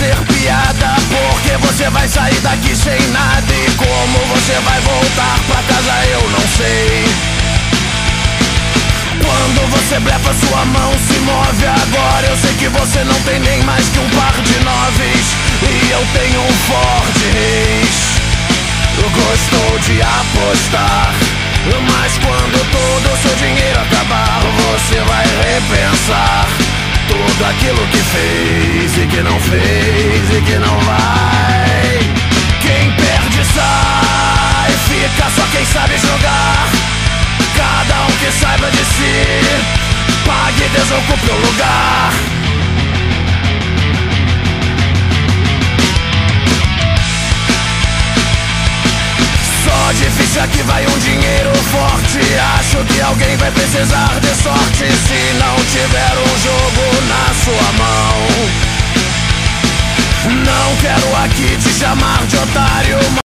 ser piada, porque você vai sair daqui sem nada. E como você vai voltar pra casa eu não sei. Quando você blefa, sua mão se move. Agora eu sei que você não tem nem mais que um par de noves, e eu tenho um Ford Race. Gostou de apostar, mas quando todo o seu dinheiro acabar, você vai repensar tudo aquilo que fez e que não fez e que não vai. Quem perde sai, fica só quem sabe jogar. Cada um que saiba de si, pague e desocupe o lugar. Só difícil aqui vai um dinheiro forte. Acho que alguém vai precisar de sorte se não tiver um jogo na sua mão. Não quero aqui te chamar de otário,